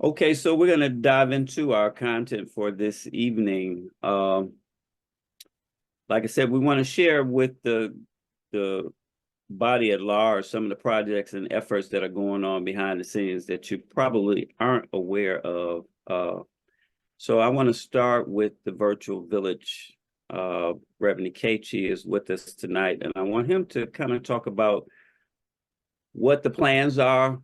Okay, so we're going to dive into our content for this evening. Like I said, we want to share with the body at large some of the projects and efforts that are going on behind the scenes that you probably aren't aware of. So I want to start with the virtual village. Reverend Kechi is with us tonight, and I want him to kind of talk about what the plans are,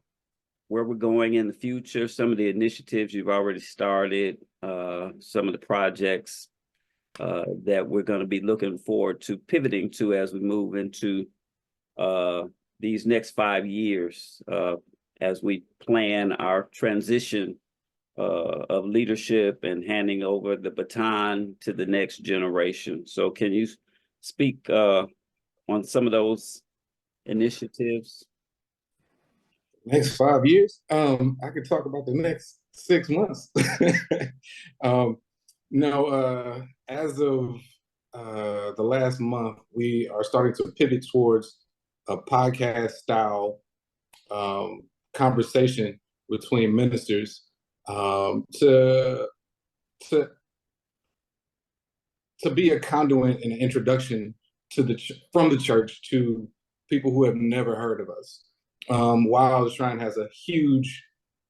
where we're going in the future, some of the initiatives you've already started, some of the projects that we're going to be looking forward to pivoting to as we move into these next 5 years as we plan our transition of leadership and handing over the baton to the next generation. So can you speak on some of those initiatives? Next 5 years? I could talk about the next 6 months. No, as of the last month, we are starting to pivot towards a podcast style conversation between ministers to be a conduit and an introduction to from the church to people who have never heard of us. While the Shrine has a huge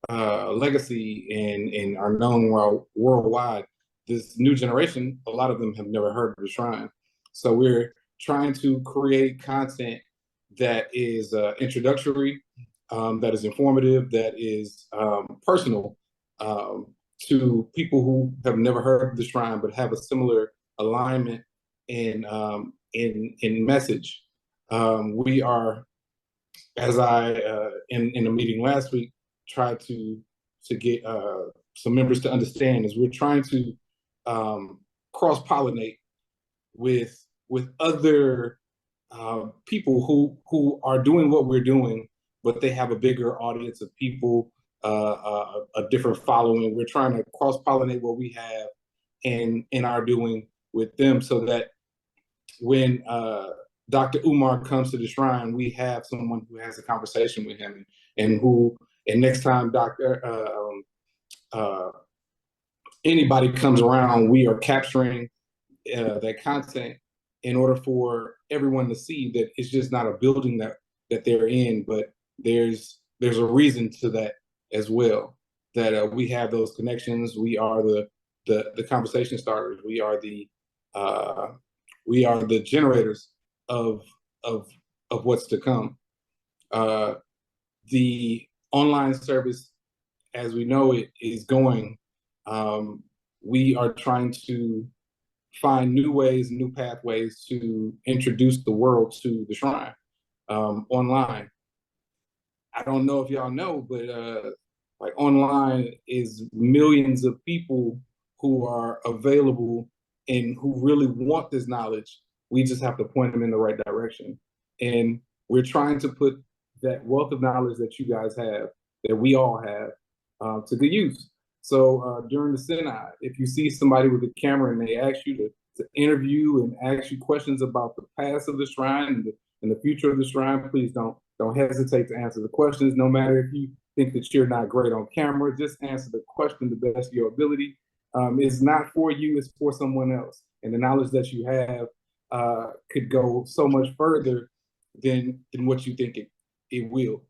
legacy and are known worldwide, this new generation, a lot of them have never heard of the Shrine. So we're trying to create content that is introductory, that is informative, that is personal to people who have never heard of the Shrine but have a similar alignment in message. We are, as I in a meeting last week tried to get some members to understand, is we're trying to cross-pollinate with other people who are doing what we're doing, but they have a bigger audience of people, a different following. We're trying to cross-pollinate what we have in our doing with them, so that when Dr. Umar comes to the Shrine, we have someone who has a conversation with him, and next time anybody comes around, we are capturing that content in order for everyone to see that it's just not a building that they're in, but there's a reason to that as well. That we have those connections. We are the conversation starters. We are the generators of what's to come. The online service, as we know it, is going. We are trying to find new ways, new pathways to introduce the world to the Shrine online. I don't know if y'all know, but like online is millions of people who are available and who really want this knowledge. We just have to point them in the right direction. And we're trying to put that wealth of knowledge that you guys have, that we all have, to good use. So during the synod, if you see somebody with a camera and they ask you to interview and ask you questions about the past of the Shrine and the future of the Shrine, please don't hesitate to answer the questions. No matter if you think that you're not great on camera, just answer the question to the best of your ability. It's not for you, it's for someone else. And the knowledge that you have could go so much further than what you think it will.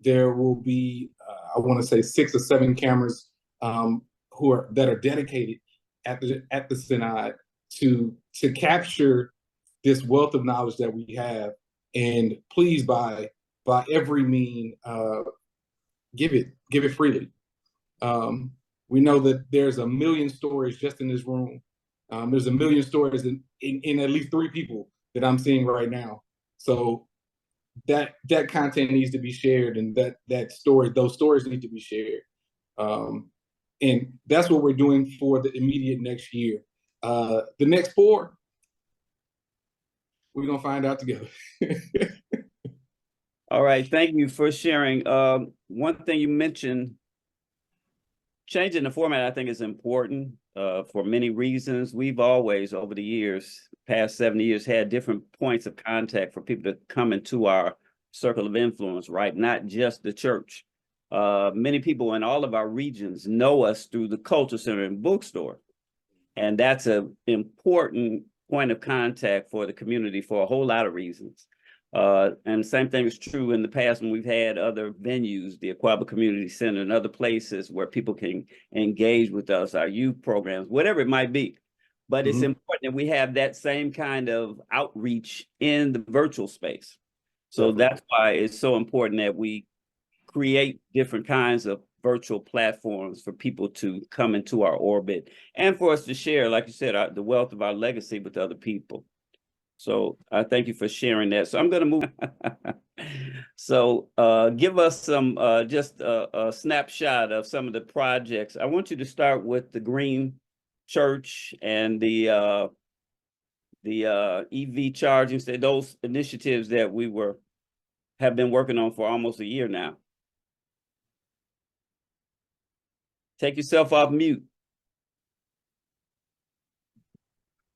There will be, I want to say, 6 or 7 cameras that are dedicated at the synod to capture this wealth of knowledge that we have. And please, by every mean, give it freely. We know that there's a million stories just in this room. There's a million stories in at least 3 people that I'm seeing right now. So that content needs to be shared, and those stories need to be shared. And that's what we're doing for the immediate next year. The next 4, we're gonna find out together. All right, thank you for sharing. One thing you mentioned, changing the format, I think, is important for many reasons. We've always, over the years, past 70 years, had different points of contact for people to come into our circle of influence, right? Not just the church. Many people in all of our regions know us through the Culture Center and bookstore. And that's an important point of contact for the community for a whole lot of reasons. And the same thing is true in the past when we've had other venues, the Aquaba Community Center and other places where people can engage with us, our youth programs, whatever it might be. But it's important that we have that same kind of outreach in the virtual space. So that's why it's so important that we create different kinds of virtual platforms for people to come into our orbit and for us to share, like you said, the wealth of our legacy with other people. So I thank you for sharing that. So I'm going to move. So give us some, just a snapshot of some of the projects. I want you to start with the Green Church and the EV charging, those initiatives that we have been working on for almost a year now. Take yourself off mute.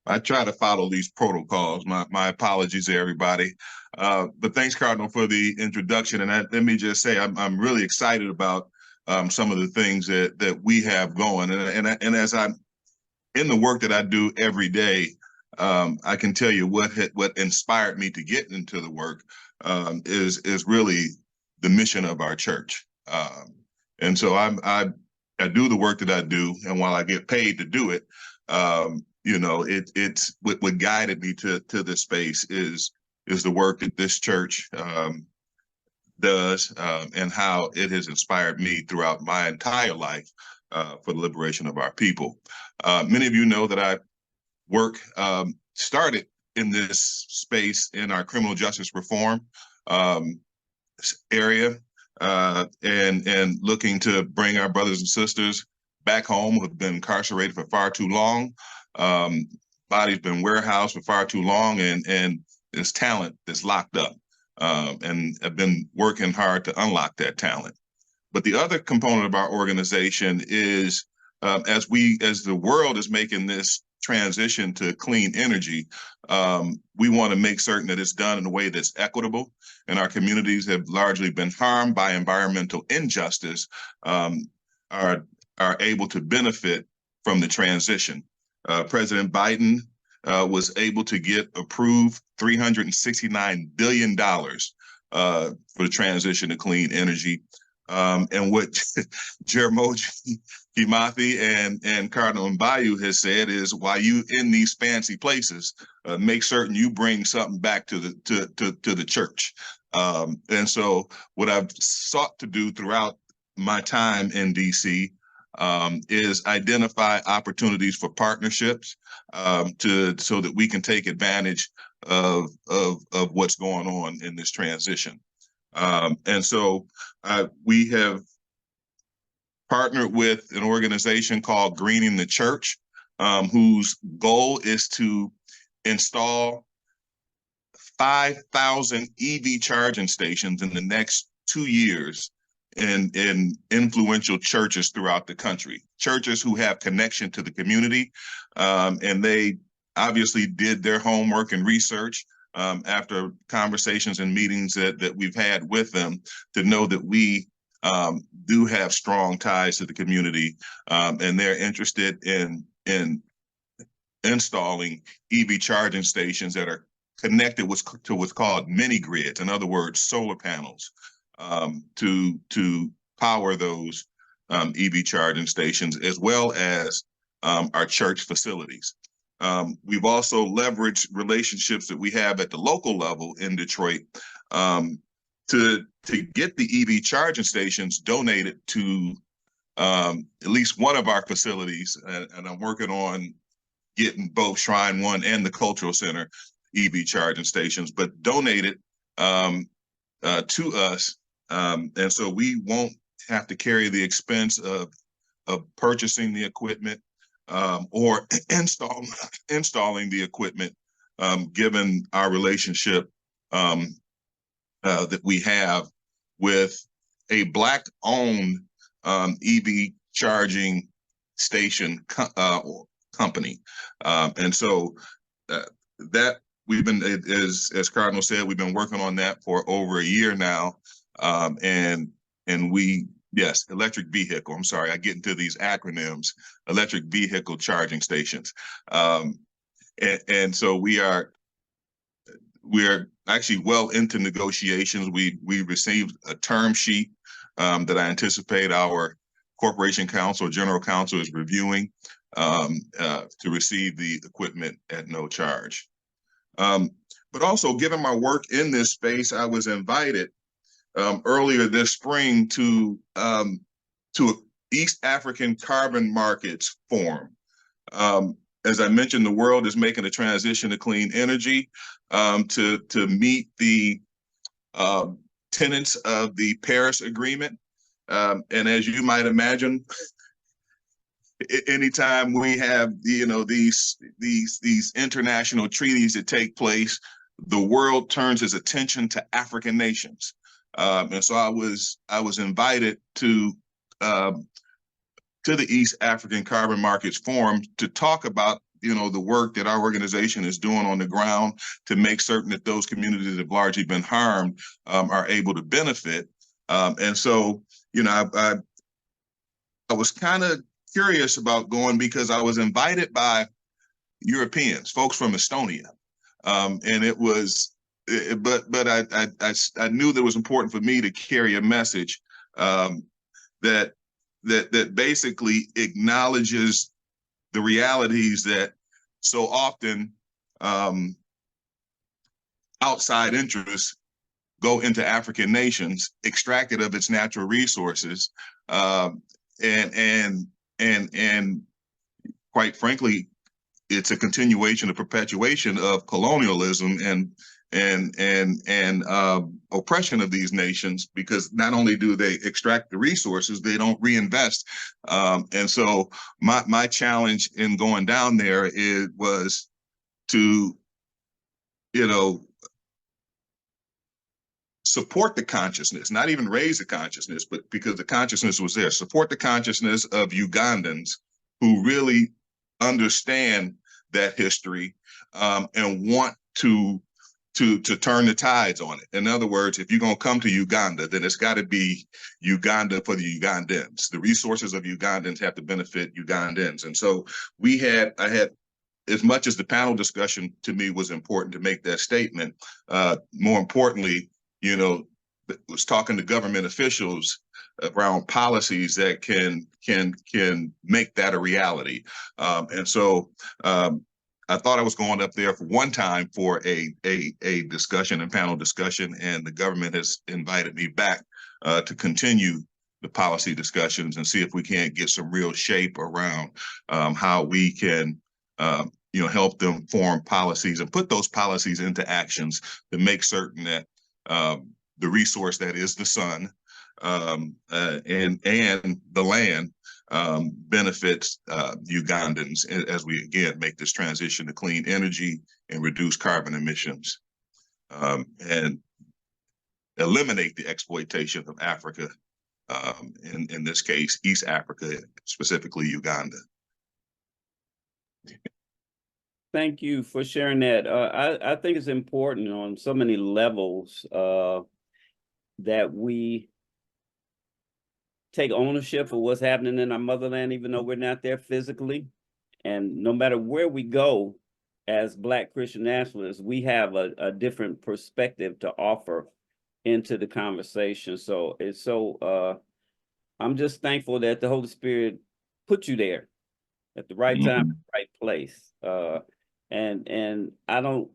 I try to follow these protocols. My apologies to everybody. But thanks, Cardinal, for the introduction. And let me just say, I'm really excited about some of the things that we have going. And as I'm in the work that I do every day, I can tell you what inspired me to get into the work is really the mission of our church. And so I do the work that I do, and while I get paid to do it, it's what guided me to this space is the work that this church does, and how it has inspired me throughout my entire life for the liberation of our people. Many of you know that I started in this space in our criminal justice reform area, and looking to bring our brothers and sisters back home who have been incarcerated for far too long. Bodies been warehoused for far too long, and there's talent that's locked up. And I've been working hard to unlock that talent. But the other component of our organization is, as the world is making this transition to clean energy, we want to make certain that it's done in a way that's equitable. And our communities have largely been harmed by environmental injustice, are able to benefit from the transition. President Biden was able to get approved $369 billion for the transition to clean energy. And what Jeramogi Kimathi and Cardinal Mbiyu has said is, while you in these fancy places, make certain you bring something back to the church. And so what I've sought to do throughout my time in DC is identify opportunities for partnerships so that we can take advantage of what's going on in this transition. And so we have partnered with an organization called Greening the Church, whose goal is to install 5,000 EV charging stations in the next 2 years in influential churches throughout the country, churches who have connection to the community. And they obviously did their homework and research after conversations and meetings that we've had with them, to know that we do have strong ties to the community, and they're interested in installing EV charging stations that are connected to what's called mini grids. In other words, solar panels, to power those EV charging stations, as well as our church facilities. We've also leveraged relationships that we have at the local level in Detroit to get the EV charging stations donated to at least one of our facilities, and I'm working on getting both Shrine One and the Cultural Center EV charging stations, but donated to us, and so we won't have to carry the expense of purchasing the equipment or installing the equipment, given our relationship that we have with a Black-owned EV charging station company. And so that we've been, as Cardinal said, we've been working on that for over a year now, and we Yes, electric vehicle. I'm sorry, I get into these acronyms. Electric vehicle charging stations, and so we're actually well into negotiations. We received a term sheet that I anticipate our corporation counsel, general counsel, is reviewing to receive the equipment at no charge. But also, given my work in this space, I was invited earlier this spring to East African Carbon Markets Forum. As I mentioned, the world is making a transition to clean energy to meet the tenets of the Paris Agreement. And as you might imagine, anytime we have these international treaties that take place, the world turns its attention to African nations. And so I was invited to the East African Carbon Markets Forum to talk about the work that our organization is doing on the ground to make certain that those communities that have largely been harmed are able to benefit. And so I was kind of curious about going because I was invited by Europeans, folks from Estonia, and it was. But I knew that it was important for me to carry a message that basically acknowledges the realities that so often outside interests go into African nations, extracted of its natural resources, and quite frankly, it's a continuation, a perpetuation of colonialism and oppression of these nations, because not only do they extract the resources, they don't reinvest. And so my challenge in going down there was to, support the consciousness, not even raise the consciousness, but because the consciousness was there, support the consciousness of Ugandans who really understand that history and want to turn the tides on it. In other words, if you're going to come to Uganda, then it's got to be Uganda for the Ugandans. The resources of Ugandans have to benefit Ugandans. And so I had, as much as the panel discussion to me was important to make that statement, more importantly, was talking to government officials around policies that can make that a reality. And so I thought I was going up there for one time for a discussion and panel discussion, and the government has invited me back to continue the policy discussions and see if we can't get some real shape around how we can help them form policies and put those policies into actions to make certain that the resource that is the sun and the land benefits Ugandans as we again make this transition to clean energy and reduce carbon emissions and eliminate the exploitation of Africa, in this case, East Africa, specifically Uganda. Thank you for sharing that. I think it's important on so many levels that we take ownership of what's happening in our motherland, even though we're not there physically. And no matter where we go as Black Christian nationalists, we have a different perspective to offer into the conversation. So I'm just thankful that the Holy Spirit put you there at the right time, right place. And I don't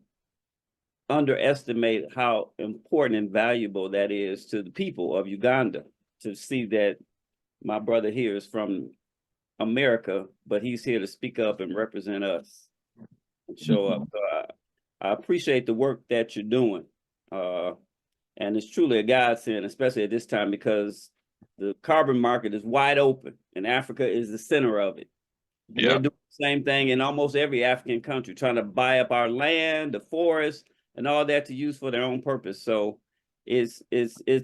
underestimate how important and valuable that is to the people of Uganda to see that my brother here is from America, but he's here to speak up and represent us and show up. So I appreciate the work that you're doing. And it's truly a godsend, especially at this time, because the carbon market is wide open and Africa is the center of it. And they're doing the same thing in almost every African country, trying to buy up our land, the forest, and all that to use for their own purpose. So it's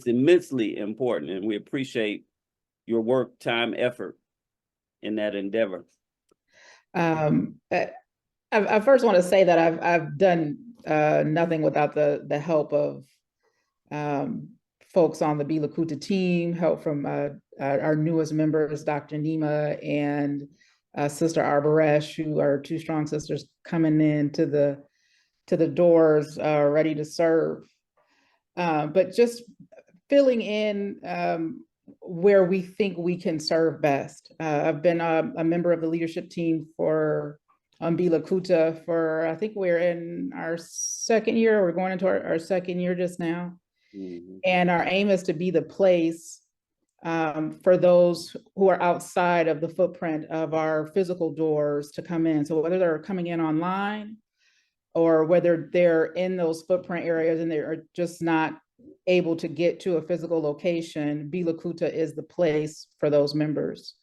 immensely important, and we appreciate your work, time, effort in that endeavor. I first want to say that I've done nothing without the help of folks on the Bila Kuta team, help from our newest members, Dr. Neema and Sister Arboresh, who are two strong sisters coming in to the doors, ready to serve. But just filling in where we think we can serve best. I've been a member of the leadership team for Bila Kuta for, I think we're in our second year. We're going into our second year just now. Mm-hmm. And our aim is to be the place for those who are outside of the footprint of our physical doors to come in. So whether they're coming in online or whether they're in those footprint areas and they're just not able to get to a physical location, Bila Kuta is the place for those members.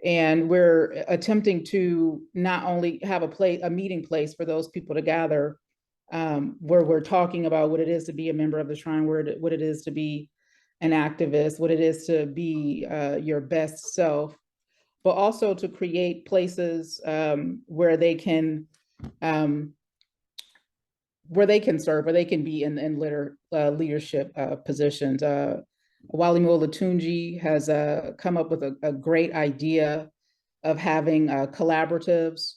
And we're attempting to not only have a meeting place for those people to gather, where we're talking about what it is to be a member of the Shrine, what it is to be an activist, what it is to be your best self, but also to create places where they can serve, where they can be in leadership positions. Walimu Olatunji has come up with a great idea of having collaboratives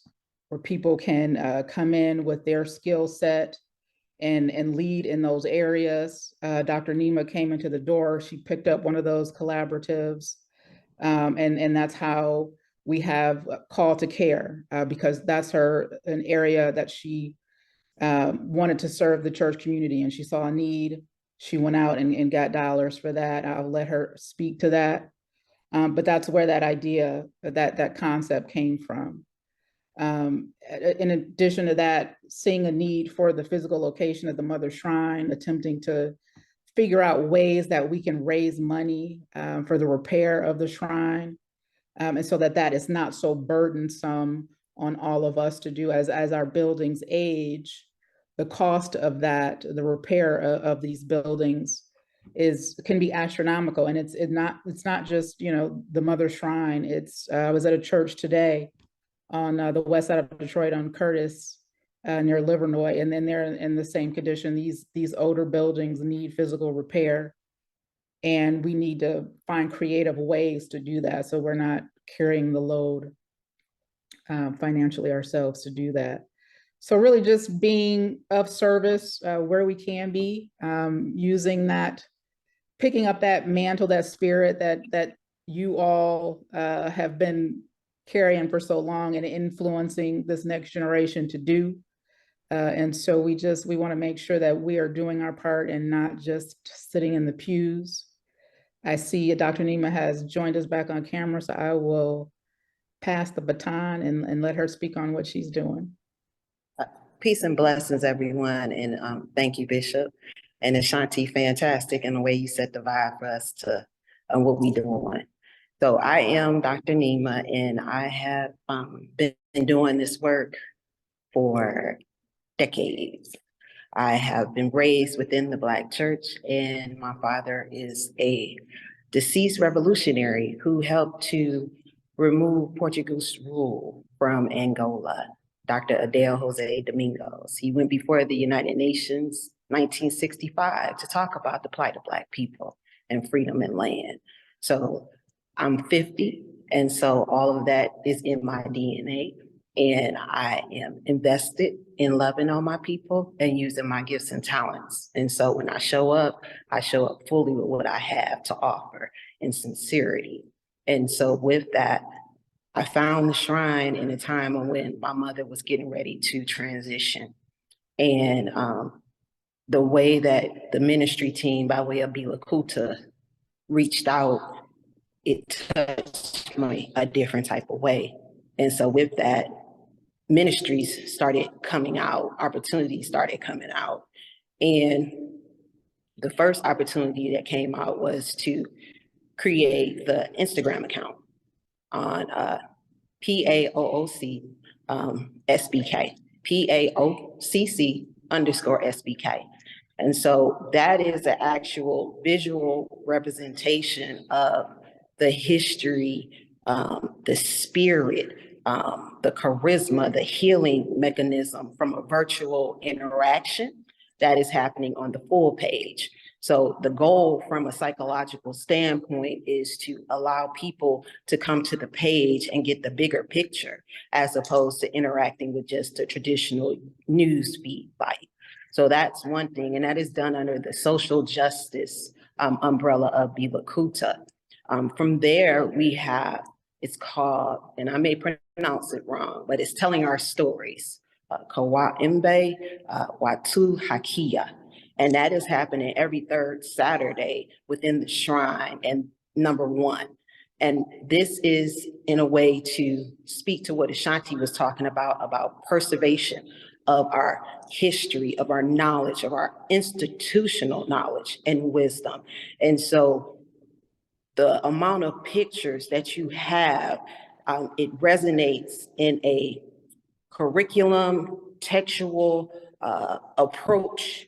where people can come in with their skill set and lead in those areas. Dr. Neema came into the door. She picked up one of those collaboratives. And that's how we have Call to Care, because that's an area that she wanted to serve the church community, and she saw a need. She went out and got dollars for that. I'll let her speak to that. But that's where that idea, that concept came from. In addition to that, seeing a need for the physical location of the Mother Shrine, attempting to figure out ways that we can raise money for the repair of the shrine. And so that is not so burdensome on all of us to do as our buildings age. The cost of that, the repair of these buildings can be astronomical. And it's not just, the Mother Shrine. I was at a church today on the west side of Detroit on Curtis, near Livernois, and then they're in the same condition. These older buildings need physical repair, and we need to find creative ways to do that, so we're not carrying the load financially ourselves to do that. So really just being of service where we can be, using that, picking up that mantle, that spirit that you all have been carrying for so long and influencing this next generation to do. And so we want to make sure that we are doing our part and not just sitting in the pews. I see Dr. Neema has joined us back on camera, so I will pass the baton and let her speak on what she's doing. Peace and blessings, everyone. And thank you, Bishop. And Ashanti, fantastic in the way you set the vibe for us to what we doing. So I am Dr. Neema, and I have been doing this work for decades. I have been raised within the Black church, and my father is a deceased revolutionary who helped to remove Portuguese rule from Angola, Dr. Adele Jose Domingos. He went before the United Nations 1965 to talk about the plight of Black people and freedom and land. So I'm 50, and so all of that is in my DNA. And I am invested in loving on my people and using my gifts and talents. And so when I show up fully with what I have to offer in sincerity. And so with that, I found the shrine in a time when my mother was getting ready to transition. And the way that the ministry team by way of Bila Kuta reached out, it touched me a different type of way. And so with that, ministries started coming out, opportunities started coming out. And the first opportunity that came out was to create the Instagram account on PAOOC SBK, PAOCC_SBK. And so that is an actual visual representation of the history, the spirit, the charisma, the healing mechanism from a virtual interaction that is happening on the full page. So the goal from a psychological standpoint is to allow people to come to the page and get the bigger picture, as opposed to interacting with just a traditional news feed bite. So that's one thing, and that is done under the social justice umbrella of Bila Kuta. From there, we have, it's called, and I may pronounce it wrong, but it's telling our stories. Kawa Mbe Watu Hakia. And that is happening every third Saturday within the shrine and number one. And this is in a way to speak to what Ashanti was talking about preservation of our history, of our knowledge, of our institutional knowledge and wisdom. And so the amount of pictures that you have, it resonates in a curriculum, textual approach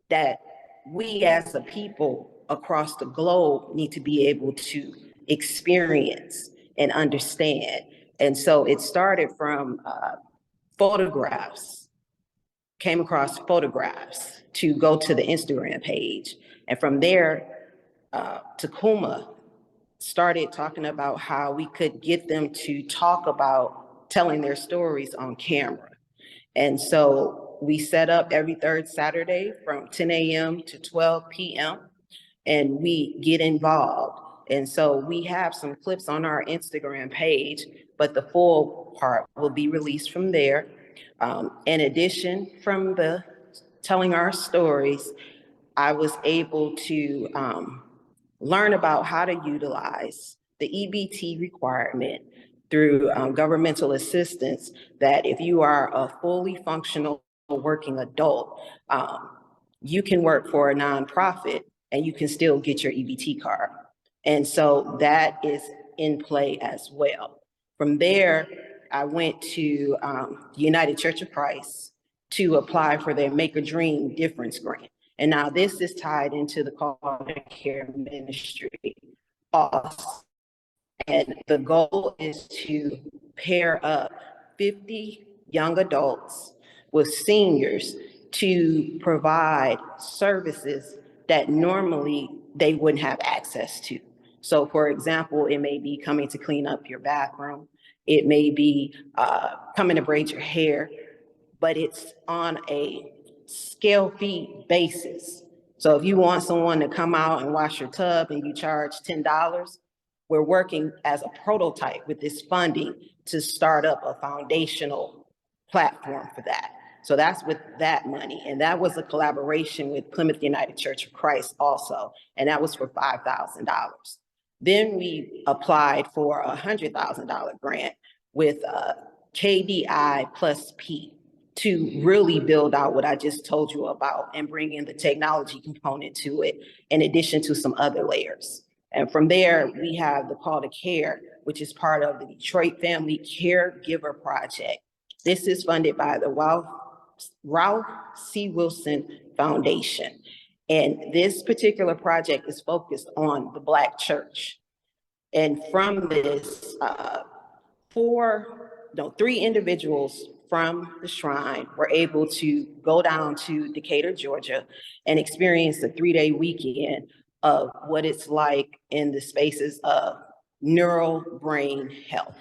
that we as a people across the globe need to be able to experience and understand. And so it started from photographs, came across photographs to go to the Instagram page. And from there, Takuma started talking about how we could get them to talk about telling their stories on camera. And so we set up every third Saturday from 10 a.m. to 12 p.m. and we get involved. And so we have some clips on our Instagram page, but the full part will be released from there. In addition, from the telling our stories, I was able to learn about how to utilize the EBT requirement through governmental assistance, that if you are a fully functional working adult, you can work for a nonprofit and you can still get your EBT card. And so that is in play as well. From there, I went to the United Church of Christ to apply for their Make a Dream Difference grant. And now this is tied into the Call to Care ministry also. And the goal is to pair up 50 young adults with seniors to provide services that normally they wouldn't have access to. So for example, it may be coming to clean up your bathroom. It may be coming to braid your hair, but it's on a scale fee basis. So if you want someone to come out and wash your tub and you charge $10, we're working as a prototype with this funding to start up a foundational platform for that. So that's with that money. And that was a collaboration with Plymouth United Church of Christ also. And that was for $5,000. Then we applied for a $100,000 grant with KDI plus P to really build out what I just told you about and bring in the technology component to it, in addition to some other layers. And from there, we have the Call to Care, which is part of the Detroit Family Caregiver Project. This is funded by the Ralph C. Wilson Foundation. And this particular project is focused on the Black church. And from this, 3 individuals from the shrine were able to go down to Decatur, Georgia, and experience a 3-day weekend of what it's like in the spaces of neural brain health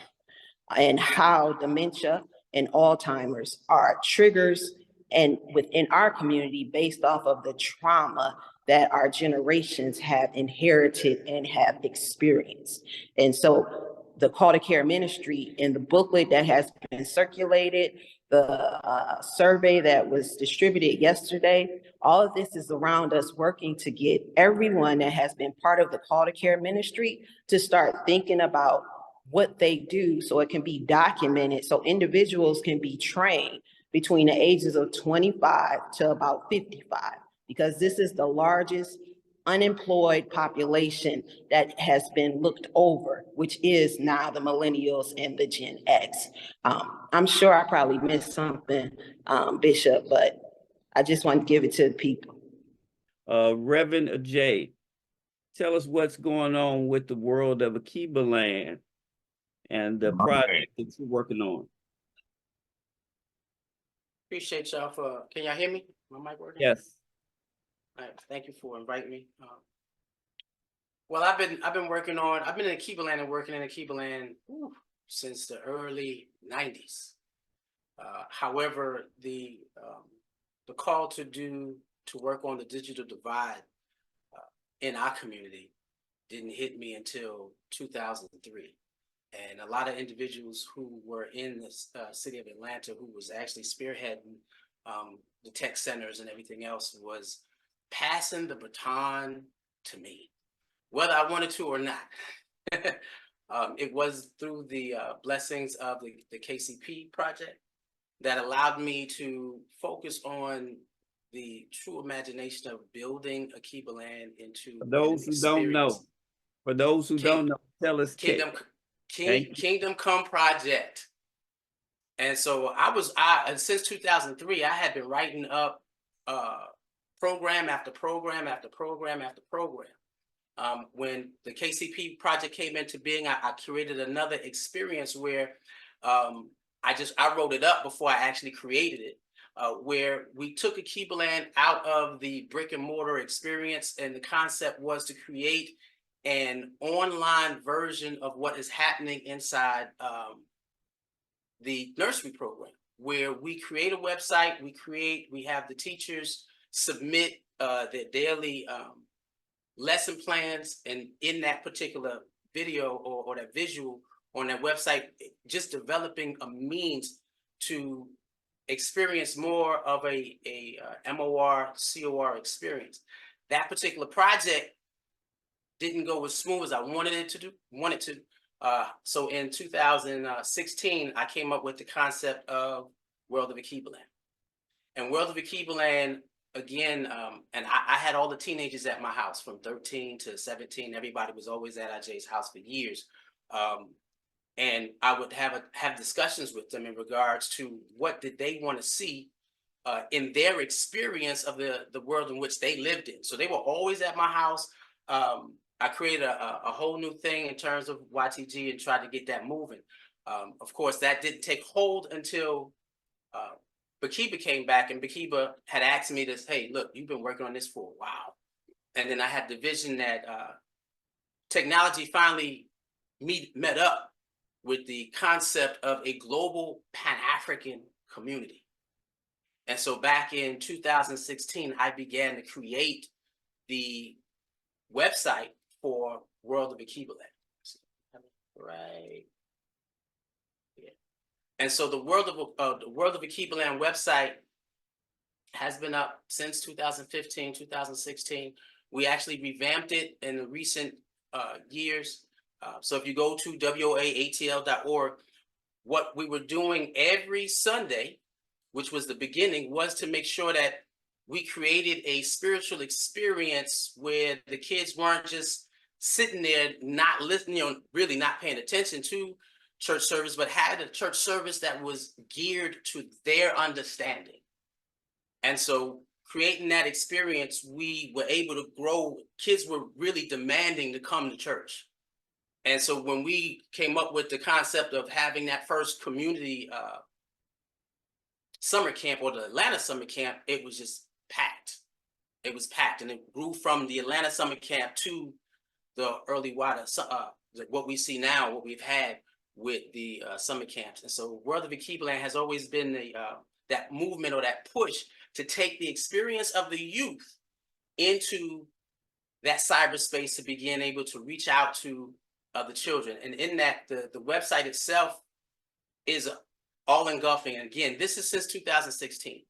and how dementia and Alzheimer's are triggers and within our community based off of the trauma that our generations have inherited and have experienced. And so the Call to Care ministry in the booklet that has been circulated, the survey that was distributed yesterday, all of this is around us working to get everyone that has been part of the Call to Care ministry to start thinking about what they do so it can be documented, so individuals can be trained between the ages of 25 to about 55, because this is the largest unemployed population that has been looked over, which is now the millennials and the Gen X. I'm sure I probably missed something, Bishop, but I just want to give it to the people. Reverend Agyei, tell us what's going on with the world of Alkebulan and the project that you're working on. Appreciate y'all for, can y'all hear me? My mic working? Yes. All right, thank you for inviting me. Well, I've been in Alkebulan and working in Alkebulan since the early '90s. However, the call to work on the digital divide in our community didn't hit me until 2003. And a lot of individuals who were in the city of Atlanta, who was actually spearheading the tech centers and everything else, was passing the baton to me, whether I wanted to or not. It was through the blessings of the KCP project that allowed me to focus on the true imagination of building Alkebulan into For those who don't know, tell us Kingdom Come Project. And so since 2003, I had been writing up program after program after program after program. When the KCP project came into being, I created another experience where I wrote it up before I actually created it, where we took Alkebulan out of the brick and mortar experience, and the concept was to create an online version of what is happening inside the nursery program, where we create a website, we have the teachers submit their daily lesson plans, and in that particular video or that visual on that website, just developing a means to experience more of a MOR, COR experience. That particular project didn't go as smooth as I wanted it to. So in 2016, I came up with the concept of World of Alkebulan. And World of Alkebulan, again, and I had all the teenagers at my house from 13 to 17. Everybody was always at Agyei's house for years. And I would have discussions with them in regards to what did they want to see in their experience of the world in which they lived in. So they were always at my house. I created a whole new thing in terms of YTG and tried to get that moving. Of course, that didn't take hold until Bakiba came back, and Bakiba had asked me this, hey, look, you've been working on this for a while. And then I had the vision that technology finally met up with the concept of a global Pan-African community. And so back in 2016, I began to create the website for World of Alkebulan. Right. Yeah. And so the World of Alkebulan website has been up since 2015, 2016. We actually revamped it in the recent years. So if you go to woaatl.org, what we were doing every Sunday, which was the beginning, was to make sure that we created a spiritual experience where the kids weren't just sitting there not listening, really not paying attention to church service, but had a church service that was geared to their understanding. And so creating that experience, we were able to grow. Kids were really demanding to come to church. And so when we came up with the concept of having that first community summer camp, or the Atlanta summer camp, it was just packed. It was packed, and it grew from the Atlanta summer camp to the early water, what we see now, what we've had with the summer camps. And so World of Alkebulan has always been that movement or that push to take the experience of the youth into that cyberspace to begin able to reach out to the children. And in that, the website itself is all engulfing. And again, this is since 2016.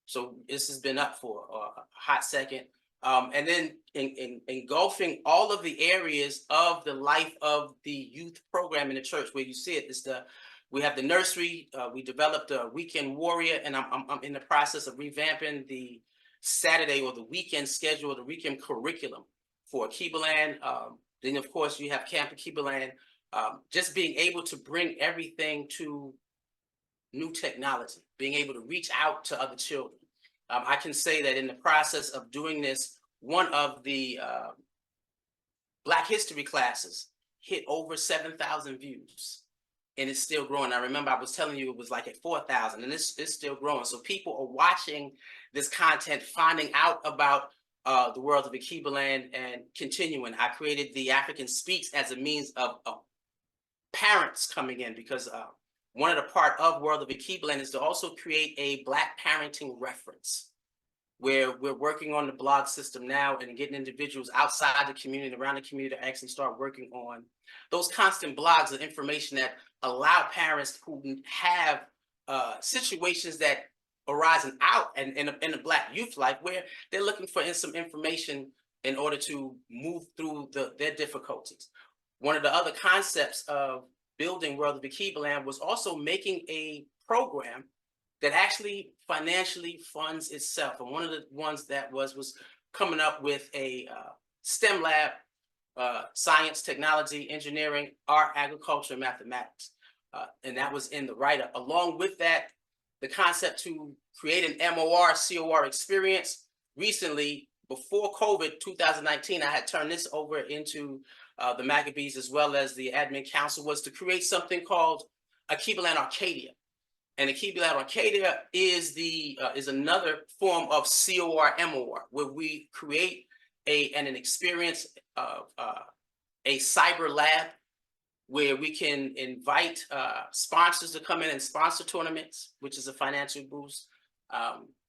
So this has been up for a hot second. And then engulfing all of the areas of the life of the youth program in the church, where you see it, we have the nursery, we developed a weekend warrior, and I'm in the process of revamping the Saturday or the weekend schedule, the weekend curriculum for Alkebulan. Then of course you have Camp Alkebulan, just being able to bring everything to new technology, being able to reach out to other children. I can say that in the process of doing this, one of the Black history classes hit over 7,000 views, and it's still growing. I remember I was telling you it was like at 4,000, and it's still growing. So people are watching this content, finding out about the world of Alkebulan and continuing. I created the African Speaks as a means of parents coming in, because one of the part of World of Alkebulan is to also create a Black parenting reference, where we're working on the blog system now and getting individuals outside the community, around the community, to actually start working on those constant blogs of information that allow parents who have situations that arising out and in a Black youth life, where they're looking for some information in order to move through their difficulties. One of the other concepts of building World of Alkebulan was also making a program that actually financially funds itself. And one of the ones that was coming up with a STEM lab, science, technology, engineering, art, agriculture, and mathematics. And that was in the write-up. Along with that, the concept to create an MOR, COR experience. Recently, before COVID, 2019, I had turned this over into the Maccabees as well as the admin council, was to create something called Alkebulan Arcadia. And Alkebulan Arcadia is another form of COR MOR, where we create an experience of a cyber lab, where we can invite sponsors to come in and sponsor tournaments, which is a financial boost.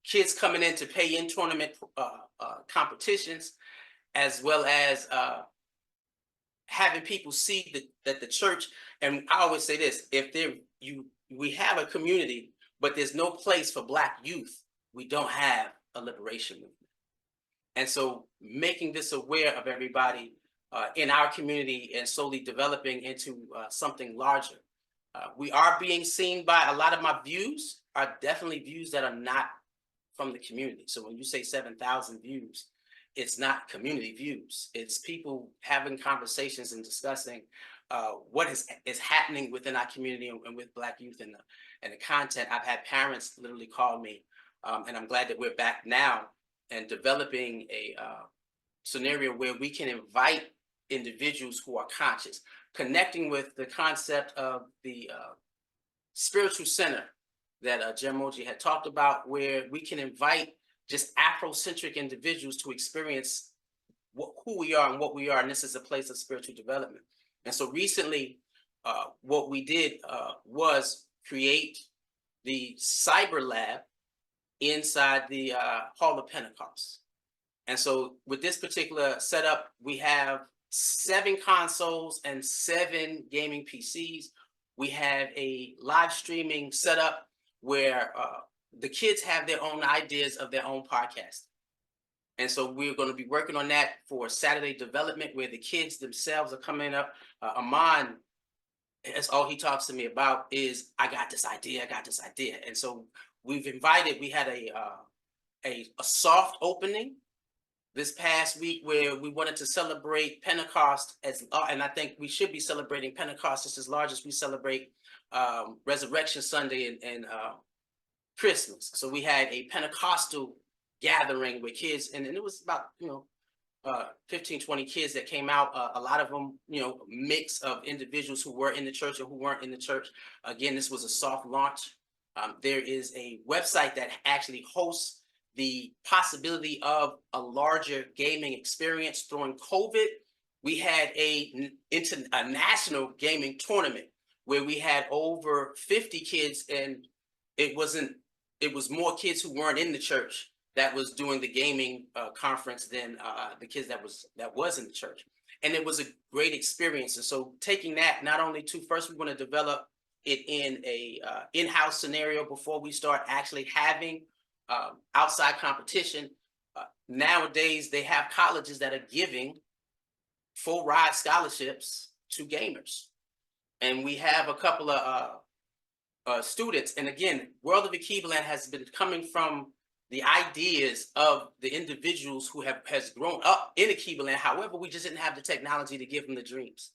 Kids coming in to pay in tournament competitions, as well as having people see that the church, and I always say this, we have a community, but there's no place for Black youth, we don't have a liberation movement. And so making this aware of everybody in our community and slowly developing into something larger. We are being seen by a lot of my views are definitely views that are not from the community. So when you say 7,000 views, it's not community views. It's people having conversations and discussing what is happening within our community and with Black youth and the content. I've had parents literally call me, and I'm glad that we're back now and developing a scenario where we can invite individuals who are conscious, connecting with the concept of the spiritual center that Jim Moji had talked about, where we can invite just Afrocentric individuals to experience who we are and what we are, and this is a place of spiritual development. And so recently, what we did was create the cyber lab inside the Hall of Pentecost. And so with this particular setup, we have 7 consoles and 7 gaming PCs. We have a live streaming setup where the kids have their own ideas of their own podcast. And so we're going to be working on that for Saturday development, where the kids themselves are coming up. Amon, that's all he talks to me about is, I got this idea. And so we had a soft opening this past week where we wanted to celebrate Pentecost and I think we should be celebrating Pentecost just as large as we celebrate Resurrection Sunday and Christmas. So we had a Pentecostal gathering with kids, and it was about 15, 20 kids that came out. A lot of them, mix of individuals who were in the church or who weren't in the church. Again, this was a soft launch. There is a website that actually hosts the possibility of a larger gaming experience. During COVID, we had a national gaming tournament where we had over 50 kids, and it was more kids who weren't in the church that was doing the gaming conference than the kids that was in the church. And it was a great experience. And so taking that, not only first we want to develop it in a in-house scenario before we start actually having outside competition. Nowadays, they have colleges that are giving full ride scholarships to gamers. And we have a couple of students. And again, World of Alkebulan has been coming from the ideas of the individuals who has grown up in Alkebulan. However, we just didn't have the technology to give them the dreams.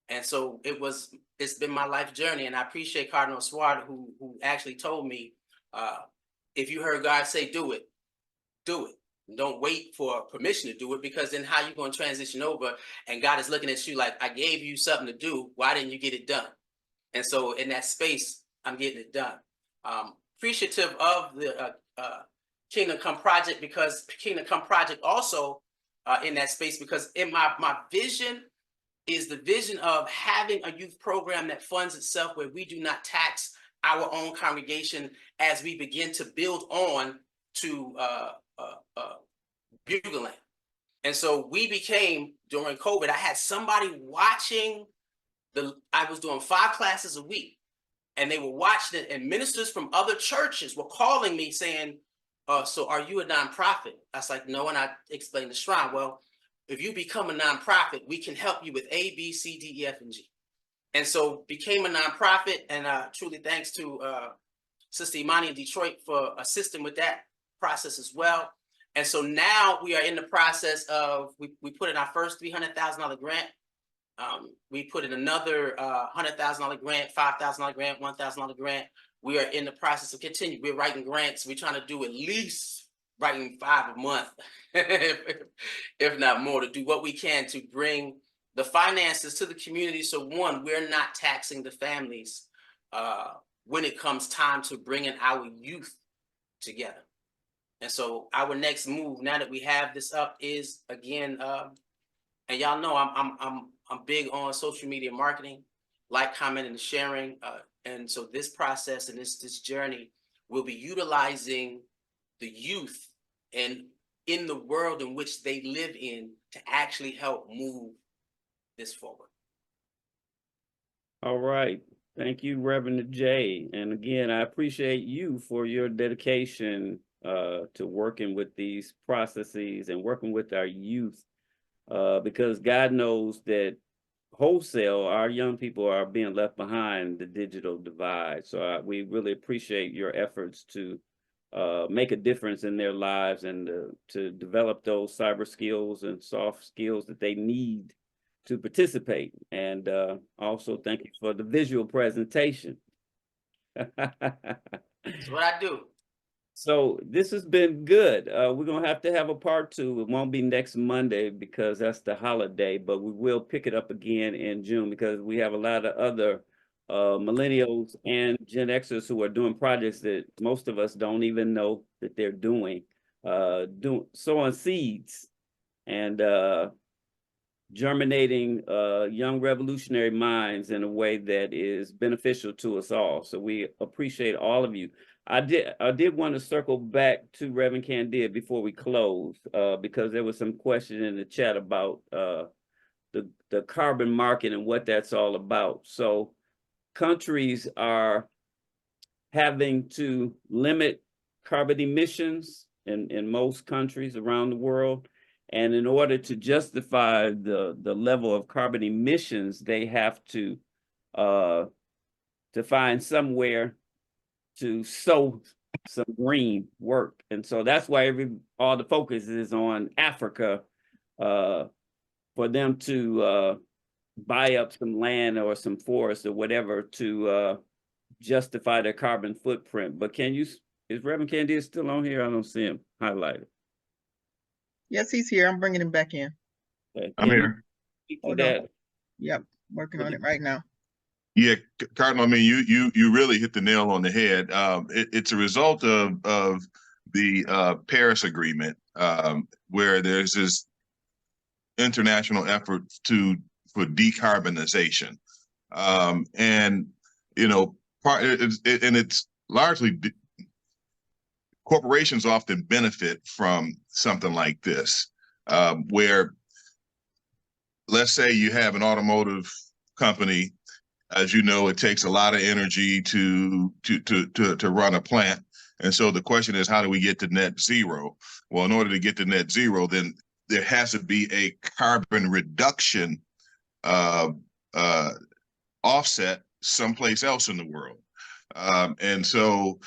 And so it's been my life journey. And I appreciate Cardinal Sward, who actually told me, if you heard God say, do it, do it. Don't wait for permission to do it, because then how you going to transition over and God is looking at you like, I gave you something to do. Why didn't you get it done? And so in that space, I'm getting it done. Appreciative of Kingdom Come Project, because Kingdom Come Project also in that space, because in my vision is the vision of having a youth program that funds itself, where we do not tax our own congregation as we begin to build on to Bugleland. And so we became, during COVID, I had somebody watching I was doing 5 classes a week, and they were watching it, and ministers from other churches were calling me saying, so are you a nonprofit? I was like, no, and I explained the Shrine. Well, if you become a nonprofit, we can help you with A, B, C, D, E, F, and G. And so became a nonprofit, and truly thanks to Sister Imani in Detroit for assisting with that process as well. And so now we are in the process of, we put in our first $300,000 grant. We put in another $100,000 grant, $5,000 grant, $1,000 grant. We are in the process of continue. We're writing grants. We're trying to do at least writing 5 a month, if not more, to do what we can to bring the finances to the community. So one, we're not taxing the families when it comes time to bringing our youth together. And so our next move, now that we have this up, is again, and y'all know I'm big on social media marketing, like, commenting, and sharing. And so this process and this journey will be utilizing the youth and in the world in which they live in to actually help move this forward. All right. Thank you, Reverend Agyei. And again, I appreciate you for your dedication to working with these processes and working with our youth, because God knows that wholesale, our young people are being left behind the digital divide. So we really appreciate your efforts to make a difference in their lives and to develop those cyber skills and soft skills that they need to participate. And also thank you for the visual presentation. That's what I do. So this has been good. We're going to have a part 2. It won't be next Monday because that's the holiday, but we will pick it up again in June, because we have a lot of other millennials and Gen Xers who are doing projects that most of us don't even know that they're doing, sowing seeds and germinating young revolutionary minds in a way that is beneficial to us all. So we appreciate all of you. I did want to circle back to Reverend Kandia before we close, because there was some question in the chat about the carbon market and what that's all about. So countries are having to limit carbon emissions in most countries around the world. And in order to justify the level of carbon emissions, they have to find somewhere to sow some green work. And so that's why all the focus is on Africa, for them to buy up some land or some forest or whatever to justify their carbon footprint. But is Reverend Kandia still on here? I don't see him highlighted. Yes, he's here. I'm bringing him back in. Okay. I'm here. Hold on. Yep, working on it right now. Yeah, Cardinal, I mean, you really hit the nail on the head. It's a result of the Paris Agreement, where there's this international effort for decarbonization, and it's largely corporations often benefit from something like this, where, let's say you have an automotive company. As you know, it takes a lot of energy to run a plant. And so the question is, how do we get to net zero? Well, in order to get to net zero, then there has to be a carbon reduction offset someplace else in the world. And so,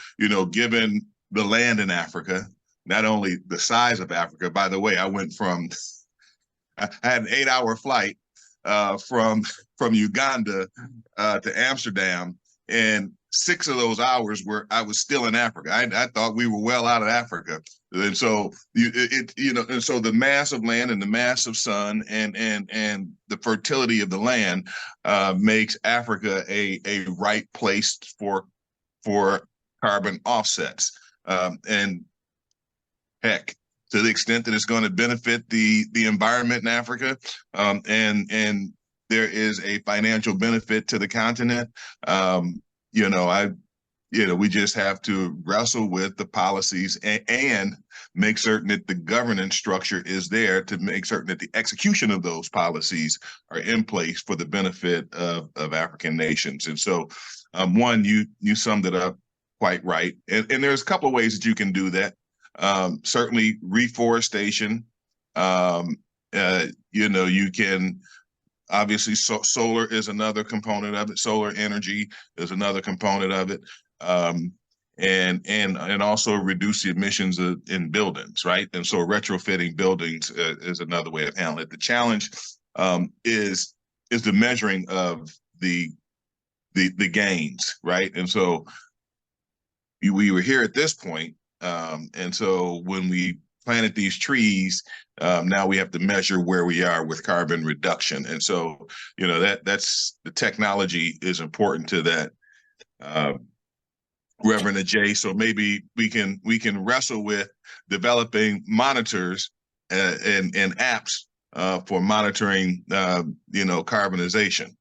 given the land in Africa, not only the size of Africa, by the way, I had an 8-hour flight from Uganda to Amsterdam, and 6 of those hours I was still in Africa. I thought we were well out of Africa, and so and so the mass of land and the mass of sun and the fertility of the land makes Africa a right place for carbon offsets, and Heck, to the extent that it's going to benefit the environment in Africa, and there is a financial benefit to the continent. You know, we just have to wrestle with the policies and make certain that the governance structure is there to make certain that the execution of those policies are in place for the benefit of African nations. And so, one, you summed it up quite right. And there's a couple of ways that you can do that. Certainly reforestation. You can obviously solar is another component of it. Solar energy is another component of it. And also reduce the emissions in buildings, right? And so retrofitting buildings is another way of handling it. The challenge is the measuring of the gains, right? And so we were here at this point, and so when we planted these trees, now we have to measure where we are with carbon reduction. And so, that's the technology is important to that, Reverend Agyei. So maybe we can wrestle with developing monitors and apps for monitoring, carbonization.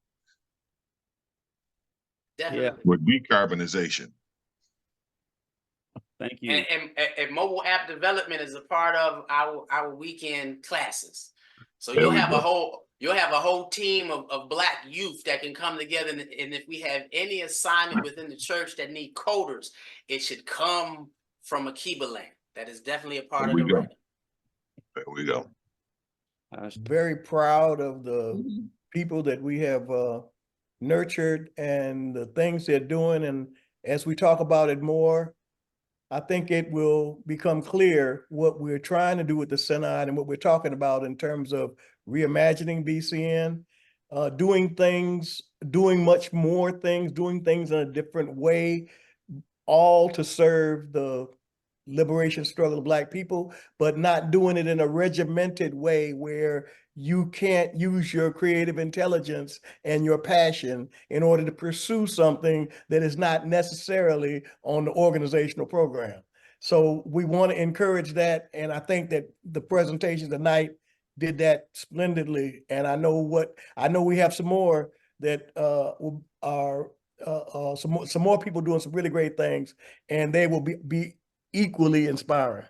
Definitely. With decarbonization. Thank you. And mobile app development is a part of our weekend classes. So There you'll we have go. a whole team of Black youth that can come together. And if we have any assignment within the church that need coders, it should come from Alkebulan. That is definitely a part of the writing. There we go. Very proud of the people that we have nurtured and the things they're doing. And as we talk about it more, I think it will become clear what we're trying to do with the Synod and what we're talking about in terms of reimagining BCN, doing much more things, doing things in a different way, all to serve the liberation struggle of Black people, but not doing it in a regimented way where you can't use your creative intelligence and your passion in order to pursue something that is not necessarily on the organizational program. So we want to encourage that. And I think that the presentation tonight did that splendidly. And I know we have some more that are some more people doing some really great things, and they will be equally inspiring.